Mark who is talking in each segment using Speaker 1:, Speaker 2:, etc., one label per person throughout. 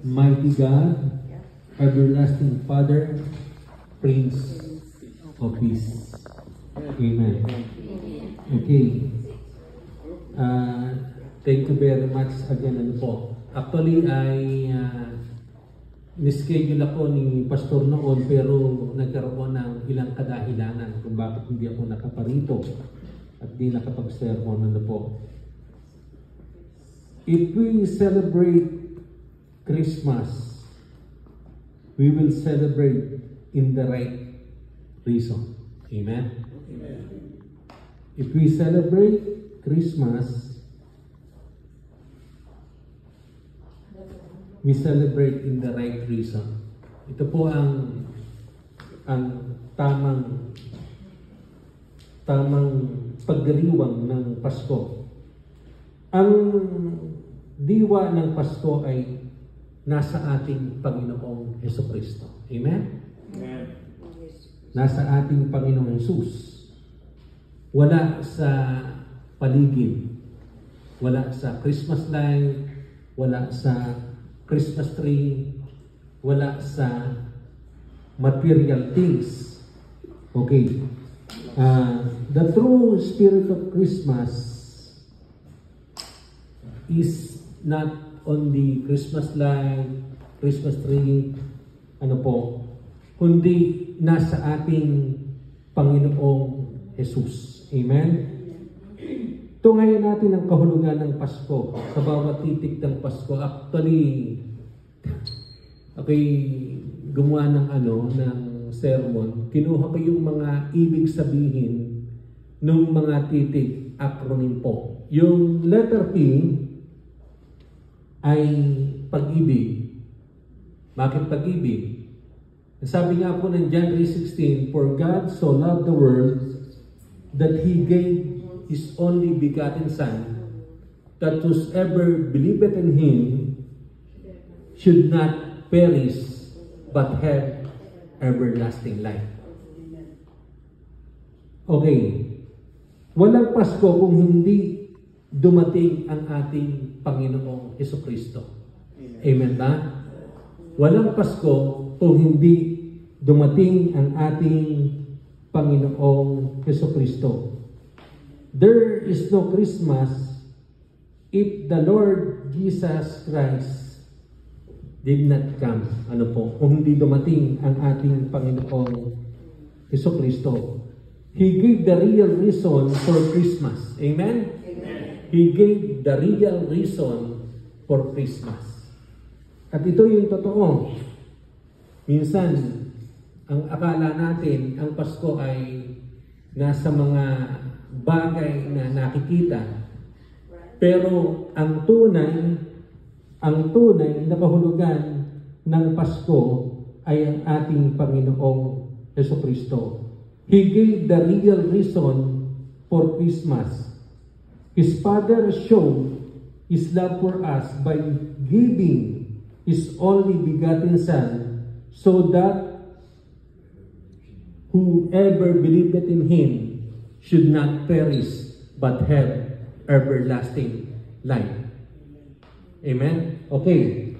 Speaker 1: Mighty God, everlasting Father, Prince of Peace. Amen. Okay. Thank you very much again. Actually, ni-schedule ako ni Pastor noon pero nagkaroon ng ilang kadahilanan kung bakit hindi ako nakaparito at di nakapag-sermon. If we celebrate Christmas, we will celebrate in the right reason. Amen? Amen. If we celebrate Christmas, we celebrate in the right reason. Ito po ang tamang pagdiriwang ng Pasko. Ang diwa ng Pasko ay nasa ating Panginoong Jesucristo. Amen? Amen. Nasa ating Panginoong Jesus. Wala sa paligid. Wala sa Christmas light. Wala sa Christmas tree. Wala sa material things. Okay. The true spirit of Christmas is not on the Christmas light, Christmas tree, kundi nasa ating Panginoong Jesus. Amen? Ito ngayon natin ang kahulugan ng Pasko. Sa bawat titik ng Pasko. Actually, gumawa ng sermon. Kinuha ko yung mga ibig sabihin ng mga titik, acronym po. Yung letter P ay pag-ibig. Bakit pag-ibig? Sabi nga po ng John 3:16, For God so loved the world that He gave His only begotten Son, that whosoever believeth in Him should not perish, but have everlasting life. Okay. Walang Pasko kung hindi dumating ang ating Panginoong Jesucristo. Amen ba? Walang Pasko kung hindi dumating ang ating Panginoong Jesucristo. There is no Christmas if the Lord Jesus Christ did not come. Kung hindi dumating ang ating Panginoong Jesucristo. He gave the real reason for Christmas. Amen? He gave the real reason for Christmas. At ito yung totoo. Minsan, ang akala natin, ang Pasko ay nasa mga bagay na nakikita. Pero ang tunay na kahulugan ng Pasko ay ang ating Panginoong Jesucristo. He gave the real reason for Christmas. His Father showed His love for us by giving His only begotten Son, so that whoever believeth in Him should not perish, but have everlasting life. Amen? Okay.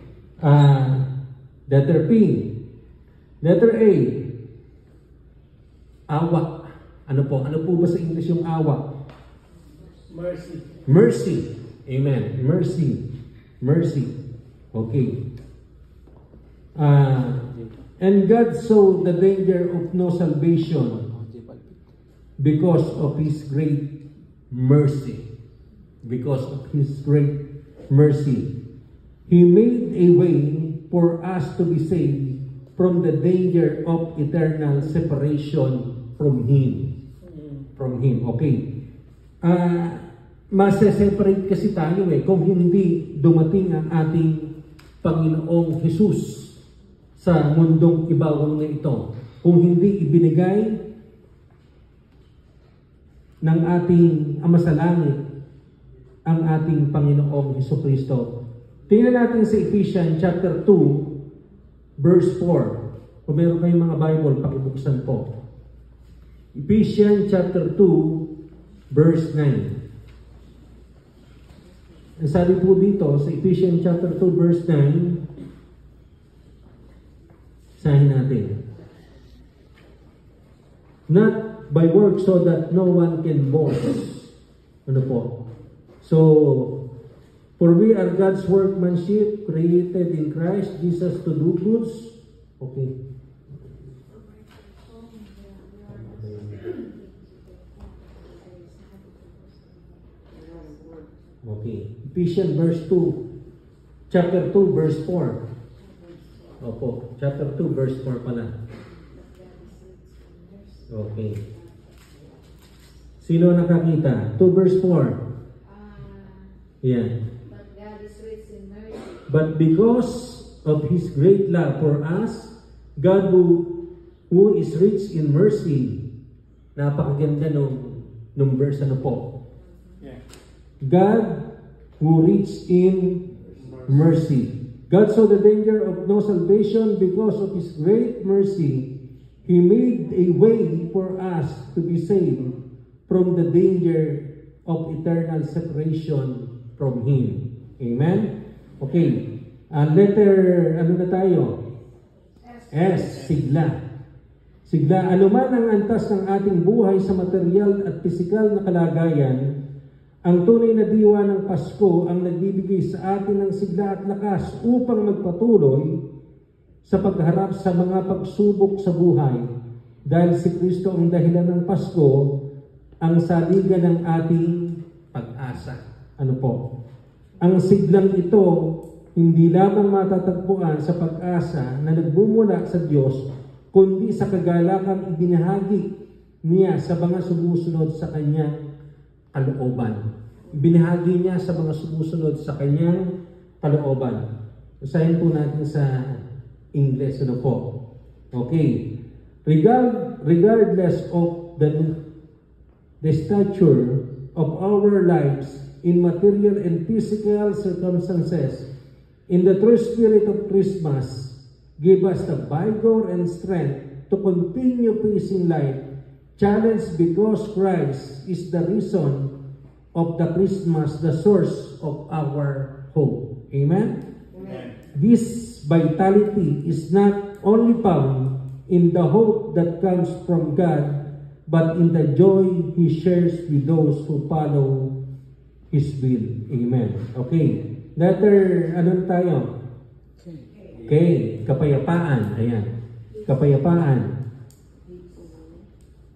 Speaker 1: Letter P. Letter A. Awa. Ano po ba sa English yung awa? Mercy. Mercy. Amen. Mercy. Mercy. Okay. And God saw the danger of no salvation because of His great mercy. Because of His great mercy. He made a way for us to be saved from the danger of eternal separation from Him. From Him. Okay. Maseseparate kasi tayo kung hindi dumating ang ating Panginoong Jesus sa mundong ibawang na ito. Kung hindi ibinigay ng ating Ama sa Langit ang ating Panginoong Jesucristo. Tingnan natin sa Ephesians chapter 2 verse 4. Kung meron kayong mga Bible, pakibuksan po. Ephesians chapter 2 verse 9. Ang sabi po dito sa Ephesians chapter 2 verse 9, Sahin natin. Not by works so that no one can boast. Ano po? So, for we are God's workmanship, created in Christ Jesus to do goods. Okay. Okay. Ephesians verse 2. Chapter 2 verse 4. Opo. Chapter 2 verse 4 pala. Okay. Sino nakakita? 2 verse 4. Yeah.
Speaker 2: But God is rich in mercy.
Speaker 1: But because of His great love for us, God who is rich in mercy. Napakaganda nung verse ano po.
Speaker 3: Yeah.
Speaker 1: God who rich in mercy. God saw the danger of no salvation because of His great mercy. He made a way for us to be saved from the danger of eternal separation from Him. Amen? Okay. Letter, ano na tayo? S. Sigla. Sigla, anuman ang antas ng ating buhay sa material at pisikal na kalagayan, ang tunay na diwa ng Pasko ang nagbibigay sa atin ng sigla at lakas upang magpatuloy sa pagharap sa mga pagsubok sa buhay. Dahil si Kristo ang dahilan ng Pasko, ang saligan ng ating pag-asa. Ano po? Ang siglang ito, hindi lamang matatagpuan sa pag-asa na nagbumula sa Diyos, kundi sa kagalakang ibinahagi niya sa mga sumusunod sa Kanyang kalooban. Binahagi niya sa mga sumusunod sa Kanyang kalooban. Basahin po natin sa English. Ano po? Okay. Regardless of the stature of our lives in material and physical circumstances, in the true spirit of Christmas, give us the vigor and strength to continue facing life, challenged because Christ is the reason of the Christmas, the source of our hope. Amen?
Speaker 3: Amen.
Speaker 1: This vitality is not only found in the hope that comes from God, but in the joy He shares with those who follow His will. Amen. Okay. Letter, ano tayo? Okay. Kapayapaan. Ayan. Kapayapaan.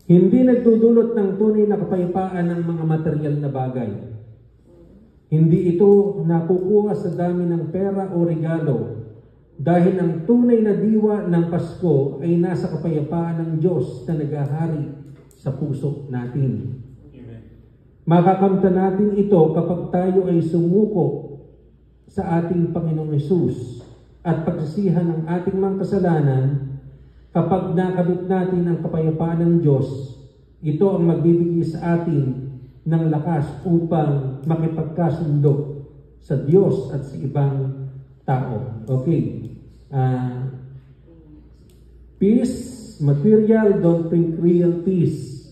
Speaker 1: Hindi nagdudulot ng tunay na kapayapaan ng mga material na bagay. Hindi ito nakukuha sa dami ng pera o regalo, dahil ang tunay na diwa ng Pasko ay nasa kapayapaan ng Diyos na naghahari sa puso natin.
Speaker 3: Amen.
Speaker 1: Makakamtan natin ito kapag tayo ay sumuko sa ating Panginoong Hesus at pagsisihan ng ating mga kasalanan. Kapag nakamit natin ang kapayapaan ng Diyos, ito ang magbibigay sa atin ng lakas upang makipagkasundo sa Diyos at sa ibang tao. Okay. Peace, material don't bring real peace.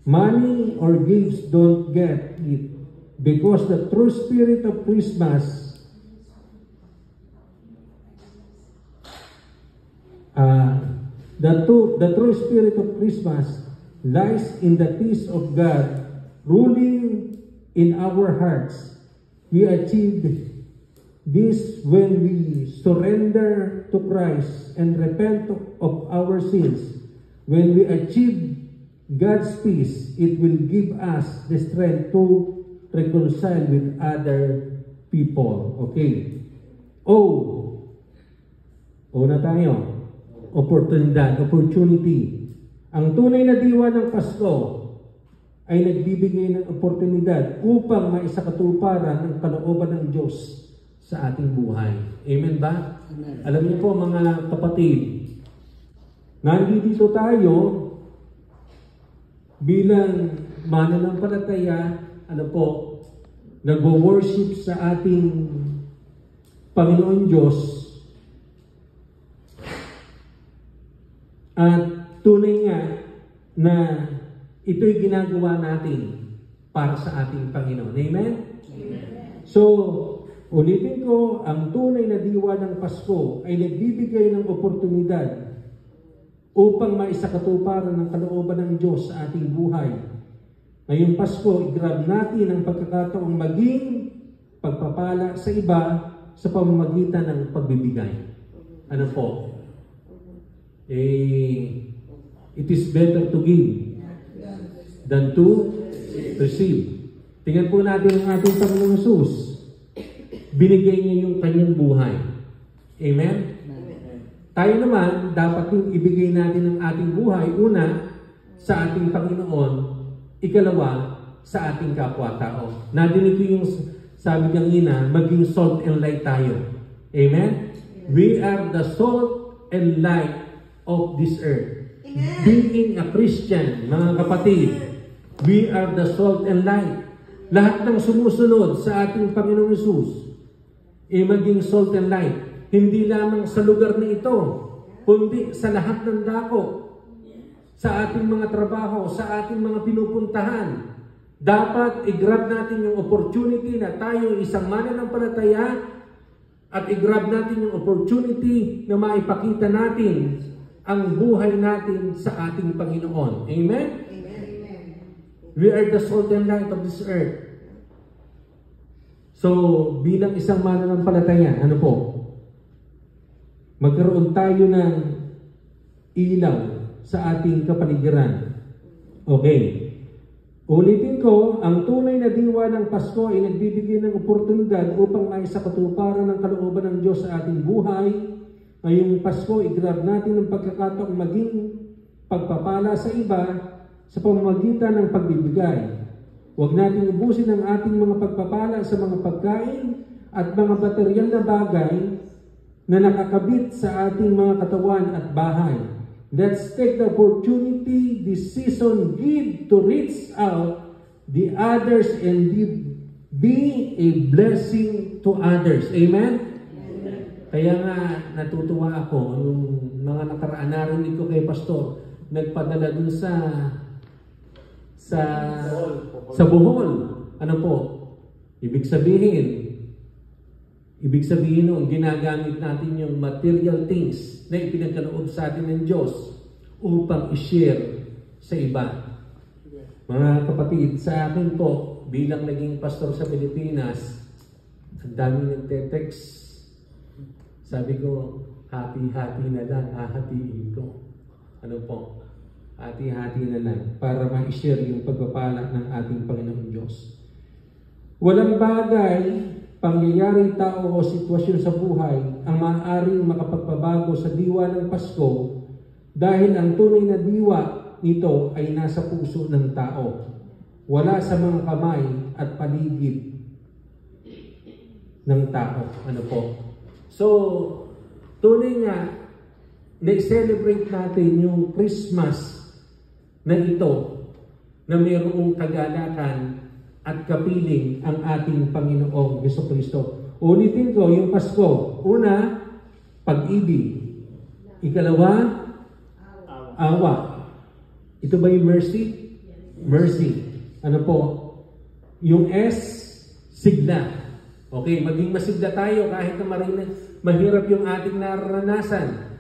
Speaker 1: Money or gifts don't get it. Because the true spirit of Christmas the true spirit of Christmas lies in the peace of God ruling in our hearts. We achieve this when we surrender to Christ and repent of our sins. When we achieve God's peace, it will give us the strength to reconcile with other people. Okay. Na tayo. Opportunity. Ang tunay na diwa ng Pasko ay nagbibigay ng oportunidad upang maisakatuparan ang kalooban ng Diyos sa ating buhay. Amen ba?
Speaker 3: Amen.
Speaker 1: Alam niyo po mga kapatid, nandito tayo bilang mananampalataya, nagwo-worship sa ating Panginoon Diyos. At tunay nga na ito'y ginagawa natin para sa ating Panginoon. Amen?
Speaker 3: Amen.
Speaker 1: So, Ulitin ko, ang tunay na diwa ng Pasko ay nagbibigay ng oportunidad upang maisakatuparan ng kalooban ng Diyos sa ating buhay. Ngayong Pasko, i-grab natin ang pagkakataong maging pagpapala sa iba sa pamamagitan ng pagbibigay. Ano po? It is better to give than to receive. Tingnan po natin ang ating Panginoong Hesus. Binigay niya yung kanyang buhay. Amen? Tayo naman, dapat yung ibigay natin ang ating buhay, una, sa ating Panginoon, ikalawa, sa ating kapwa-tao. Nadinig ko yung sabi kanina, maging salt and light tayo. Amen? We are the salt and light of this earth.
Speaker 3: Amen.
Speaker 1: Being a Christian, mga kapatid, we are the salt and light. Lahat ng sumusunod sa ating Panginoong Hesus, maging salt and light. Hindi lamang sa lugar na ito, kundi sa lahat ng dako, sa ating mga trabaho, sa ating mga pinupuntahan. Dapat i-grab natin yung opportunity na tayo isang mananampalataya at i-grab natin yung opportunity na maipakita natin ang buhay natin sa ating Panginoon. Amen?
Speaker 3: Amen.
Speaker 1: We are the salt and light of this earth. So, bilang isang mananampalataya, ano po? Magkaroon tayo ng ilaw sa ating kapaligiran. Okay. Ulitin ko, ang tunay na diwa ng Pasko ay nagbibigay ng oportunidad upang maisakatuparan ng kalooban ng Diyos sa ating buhay. Ngayong Pasko, i-grab natin ang pagkakataong maging pagpapala sa iba sa pamamagitan ng pagbibigay. Huwag natin ubusin ang ating mga pagpapala sa mga pagkain at mga materyal na bagay na nakakabit sa ating mga katawan at bahay. Let's take the opportunity this season, give to reach out the others and be a blessing to others. Amen? Kaya nga natutuwa ako nung mga nakaraan narinig ko kay Pastor, nagpadala dun sa Bohol. Ano po? Ibig sabihin nung ginagamit natin yung material things na ipinagkaloob sa atin ng Diyos upang i-share sa iba. Mga kapatid, sa akin po, bilang naging pastor sa Pilipinas, ang dami nagte-text. Sabi ko, hati-hati na lang, hahatiin ko. Ano po? Hati-hati na lang para ma-share yung pagpapala ng ating Panginoong Diyos. Walang bagay, pangyayari, tao o sitwasyon sa buhay ang maaaring makapagpabago sa diwa ng Pasko dahil ang tunay na diwa nito ay nasa puso ng tao. Wala sa mga kamay at paligid ng tao. Ano po? So, tunay nga, na-celebrate natin yung Christmas na ito na mayroong kagalakan at kapiling ang ating Panginoong Jesucristo. Ulitin ko yung Pasko. Una, pag-ibig. Ikalawa, awa. Ito ba yung mercy? Mercy. Ano po? Yung S, sigla. Okay, maging masigla tayo kahit na mahirap yung ating naranasan.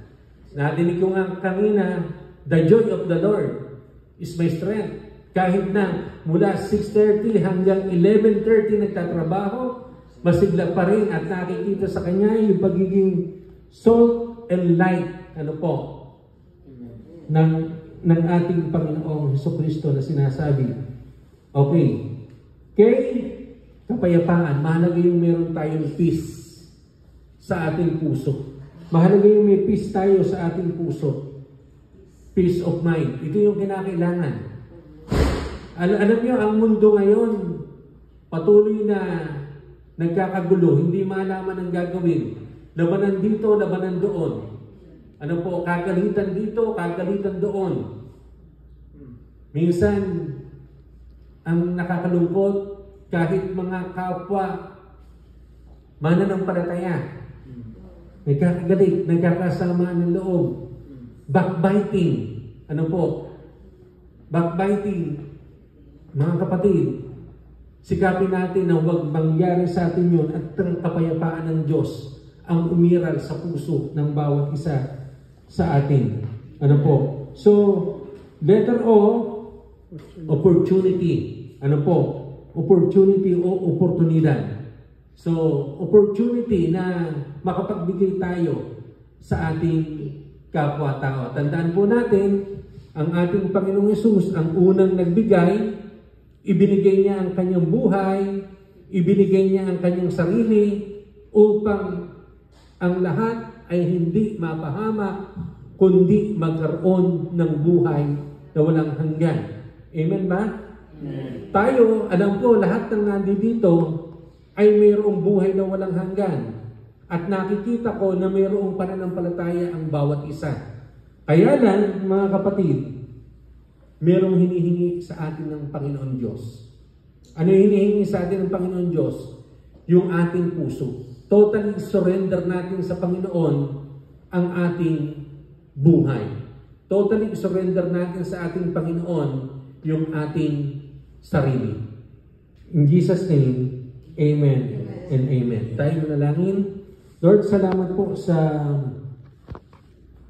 Speaker 1: Nadinig ko nga kanina, the joy of the Lord is my strength. Kahit na mula 6:30 hanggang 11:30 nagtatrabaho, masigla pa rin at nakikita sa Kanya yung pagiging salt and light, ano po, ng ating Panginoong Jesucristo na sinasabi. Okay, kay kapayapaan, mahalaga yung meron tayong peace sa ating puso. Mahalaga yung may peace tayo sa ating puso. Peace of mind. Ito yung kinakailangan. Alam niyo, ang mundo ngayon, patuloy na nagkakagulo, hindi malaman ang gagawin. Labanan dito, labanan doon. Ano po, kagalitan dito, kagalitan doon. Minsan, ang nakakalungkot, kahit mga kapwa mananampalataya, nagkakagalit, nagkakasamaan ng loob. Backbiting. Ano po? Backbiting. Mga kapatid, Sikapin natin na huwag mangyari sa atin yun at ang kapayapaan ng Diyos ang umiral sa puso ng bawat isa sa atin. Ano po? So, letter O, opportunity. Ano po? Opportunity o oportunidad. So, opportunity na makapagbigay tayo sa ating kapwa-tao. Tandaan po natin, ang ating Panginoong Hesus, ang unang nagbigay, ibinigay niya ang kanyang buhay, ibinigay niya ang kanyang sarili upang ang lahat ay hindi mapahamak, kundi magkaroon ng buhay na walang hanggan. Amen ba? Amen. Tayo, alam ko, lahat ng nandito ay mayroong buhay na walang hanggan. At nakikita ko na mayroong pananampalataya ang bawat isa. Kaya lang, mga kapatid, mayroong hinihingi sa atin ng Panginoon Diyos. Ano yung hinihingi sa atin ng Panginoon Diyos? Yung ating puso. Totally surrender natin sa Panginoon ang ating buhay. Totally surrender natin sa ating Panginoon yung ating sarili. In Jesus' name, Amen and Amen. Tayo manalangin. Lord, salamat po sa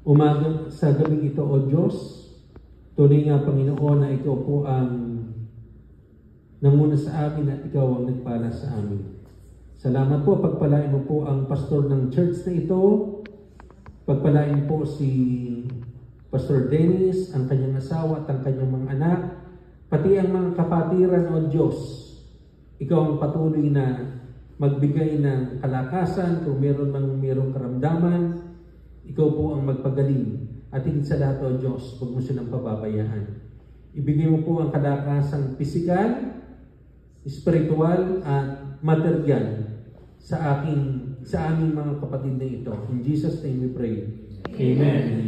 Speaker 1: umaga, sa gabing ito, O Diyos. Tunay nga, Panginoon, na ikaw po ang nanguna sa amin at ikaw ang nagpala sa amin. Salamat po, pagpalain mo po ang pastor ng church na ito. Pagpalain po si Pastor Dennis, ang kanyang asawa at ang kanyang mga anak, pati ang mga kapatiran, O Diyos. Ikaw ang patuloy na magbigay ng kalakasan kung mayroong karamdaman. Ikaw po ang magpagaling. At higit sa lahat, O Diyos, huwag mo silang pababayaan. Ibigay mo po ang kalakasang pisikal, spiritual, at material sa aming mga kapatid na ito. In Jesus' name we pray. Amen.